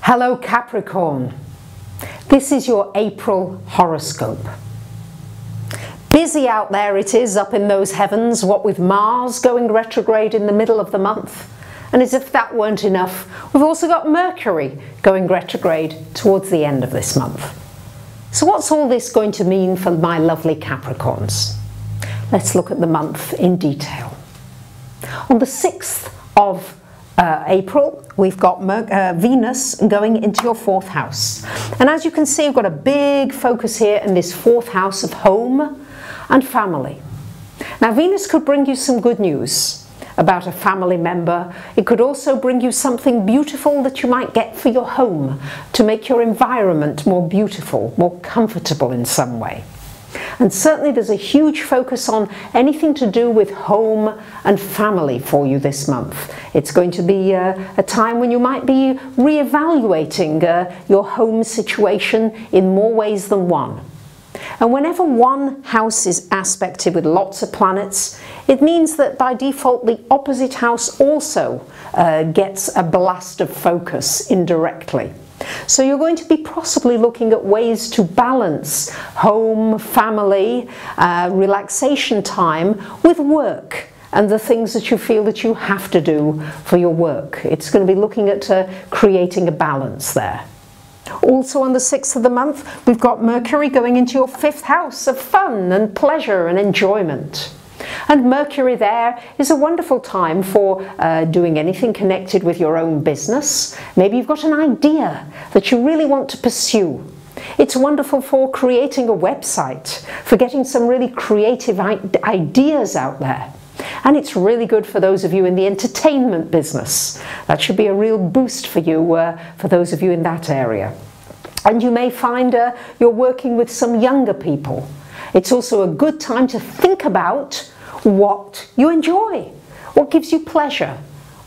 Hello Capricorn, this is your April horoscope. Busy out there it is up in those heavens, what with Mars going retrograde in the middle of the month. And as if that weren't enough, we've also got Mercury going retrograde towards the end of this month. So what's all this going to mean for my lovely Capricorns? Let's look at the month in detail. On the 6th of April, we've got Venus going into your 4th house. And as you can see, we've got a big focus here in this 4th house of home and family. Now, Venus could bring you some good news about a family member. It could also bring you something beautiful that you might get for your home to make your environment more beautiful, more comfortable in some way. And certainly there's a huge focus on anything to do with home and family for you this month. It's going to be a time when you might be re-evaluating your home situation in more ways than one. And whenever one house is aspected with lots of planets, it means that by default the opposite house also gets a blast of focus indirectly. So you're going to be possibly looking at ways to balance home, family, relaxation time with work and the things that you feel that you have to do for your work. It's going to be looking at creating a balance there. Also on the 6th of the month, we've got Mercury going into your 5th house of fun and pleasure and enjoyment. And Mercury there is a wonderful time for doing anything connected with your own business. Maybe you've got an idea that you really want to pursue. It's wonderful for creating a website, for getting some really creative ideas out there. And it's really good for those of you in the entertainment business. That should be a real boost for you, for those of you in that area. And you may find you're working with some younger people. It's also a good time to think about what you enjoy, what gives you pleasure.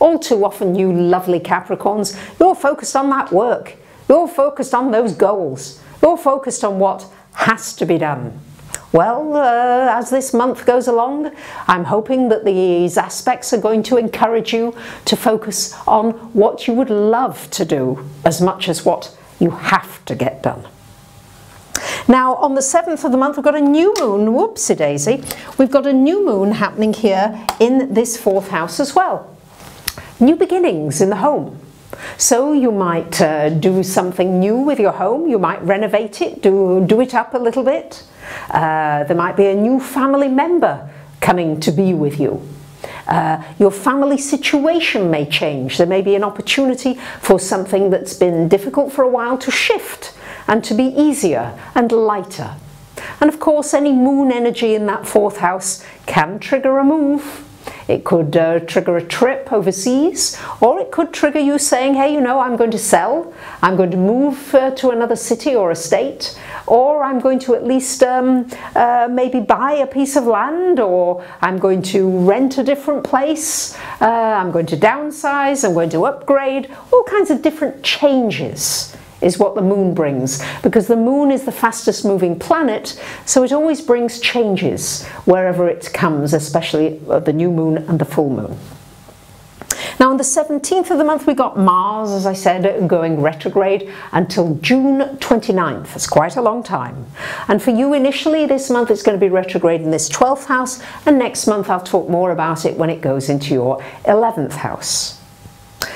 All too often, you lovely Capricorns, you're focused on that work, you're focused on those goals, you're focused on what has to be done. Well, as this month goes along, I'm hoping that these aspects are going to encourage you to focus on what you would love to do as much as what you have to get done. Now, on the 7th of the month, we've got a new moon, whoopsie daisy, we've got a new moon happening here in this 4th house as well. New beginnings in the home. So you might do something new with your home, you might renovate it, do it up a little bit. There might be a new family member coming to be with you. Your family situation may change. There may be an opportunity for something that's been difficult for a while to shift and to be easier and lighter. And of course, any moon energy in that 4th house can trigger a move. It could trigger a trip overseas, or it could trigger you saying, hey, you know, I'm going to sell, I'm going to move to another city or a state, or I'm going to at least maybe buy a piece of land, or I'm going to rent a different place, I'm going to downsize, I'm going to upgrade. All kinds of different changes is what the moon brings, because the moon is the fastest moving planet, so it always brings changes wherever it comes, especially the new moon and the full moon. Now on the 17th of the month we got Mars, as I said, going retrograde until June 29th. That's quite a long time. And for you initially this month it's going to be retrograde in this 12th house, and next month I'll talk more about it when it goes into your 11th house.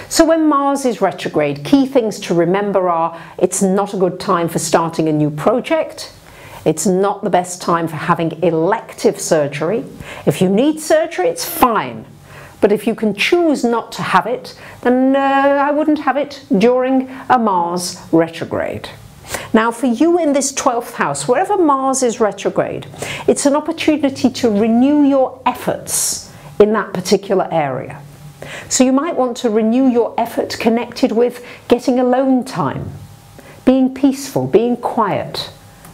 So when Mars is retrograde, key things to remember are it's not a good time for starting a new project. It's not the best time for having elective surgery. If you need surgery, it's fine. But if you can choose not to have it, then I wouldn't have it during a Mars retrograde. Now for you in this 12th house, wherever Mars is retrograde, it's an opportunity to renew your efforts in that particular area. So you might want to renew your effort connected with getting alone time, being peaceful, being quiet,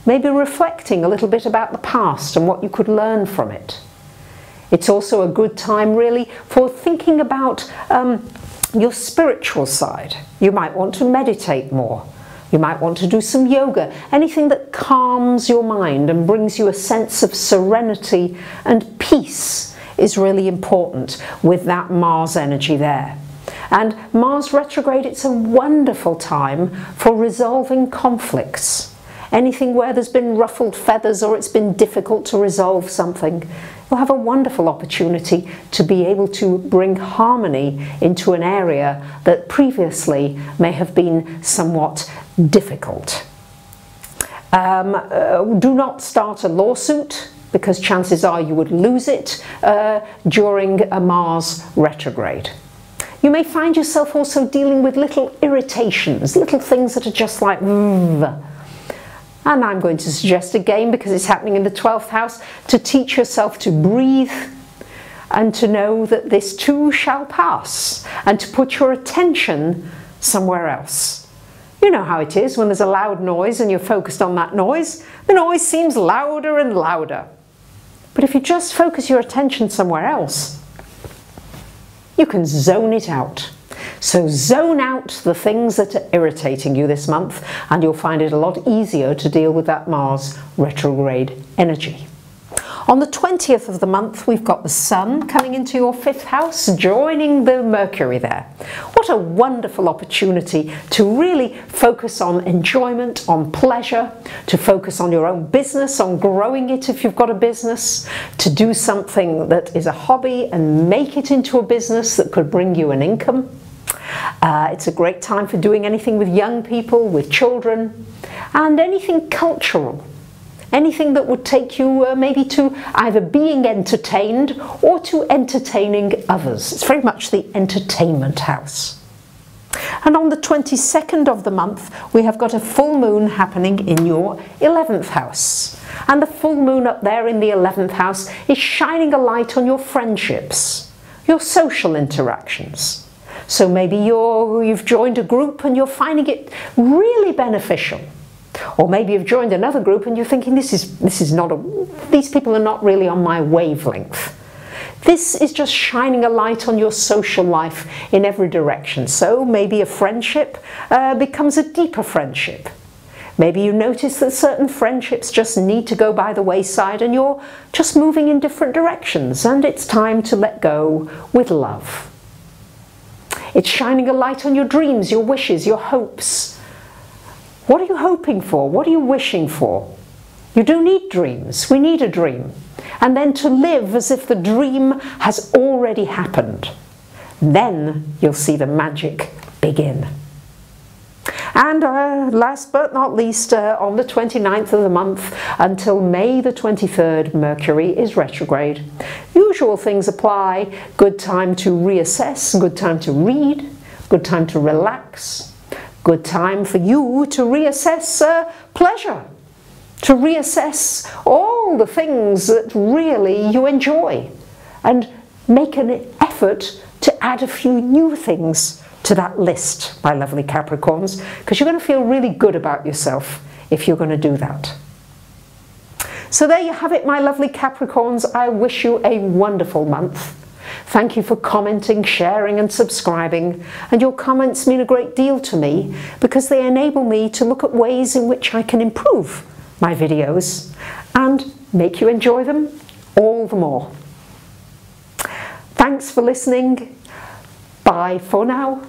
maybe reflecting a little bit about the past and what you could learn from it. It's also a good time really for thinking about your spiritual side. You might want to meditate more. You might want to do some yoga, anything that calms your mind and brings you a sense of serenity and peace is really important with that Mars energy there. And Mars retrograde, it's a wonderful time for resolving conflicts. Anything where there's been ruffled feathers or it's been difficult to resolve something, you'll have a wonderful opportunity to be able to bring harmony into an area that previously may have been somewhat difficult. Do not start a lawsuit, because chances are you would lose it during a Mars retrograde. You may find yourself also dealing with little irritations, little things that are just like And I'm going to suggest again, because it's happening in the 12th house, to teach yourself to breathe and to know that this too shall pass, and to put your attention somewhere else. You know how it is when there's a loud noise and you're focused on that noise. The noise seems louder and louder. But if you just focus your attention somewhere else, you can zone it out. So zone out the things that are irritating you this month, and you'll find it a lot easier to deal with that Mars retrograde energy. On the 20th of the month, we've got the Sun coming into your 5th house, joining the Mercury there. What a wonderful opportunity to really focus on enjoyment, on pleasure, to focus on your own business, on growing it if you've got a business, to do something that is a hobby and make it into a business that could bring you an income. It's a great time for doing anything with young people, with children, and anything cultural. Anything that would take you maybe to either being entertained or to entertaining others. It's very much the entertainment house. And on the 22nd of the month, we have got a full moon happening in your 11th house. And the full moon up there in the 11th house is shining a light on your friendships, your social interactions. So maybe you've joined a group and you're finding it really beneficial. Or maybe you've joined another group and you're thinking, these people are not really on my wavelength. This is just shining a light on your social life in every direction. So maybe a friendship becomes a deeper friendship. Maybe you notice that certain friendships just need to go by the wayside and you're just moving in different directions, and it's time to let go with love. It's shining a light on your dreams, your wishes, your hopes. What are you hoping for? What are you wishing for? You do need dreams. We need a dream. And then to live as if the dream has already happened. Then you'll see the magic begin. And last but not least, on the 29th of the month until May the 23rd, Mercury is retrograde. Usual things apply. Good time to reassess, good time to read, good time to relax. Good time for you to reassess pleasure, to reassess all the things that really you enjoy, and make an effort to add a few new things to that list, my lovely Capricorns, because you're going to feel really good about yourself if you're going to do that. So there you have it, my lovely Capricorns. I wish you a wonderful month. Thank you for commenting, sharing and subscribing, and your comments mean a great deal to me because they enable me to look at ways in which I can improve my videos and make you enjoy them all the more. Thanks for listening. Bye for now.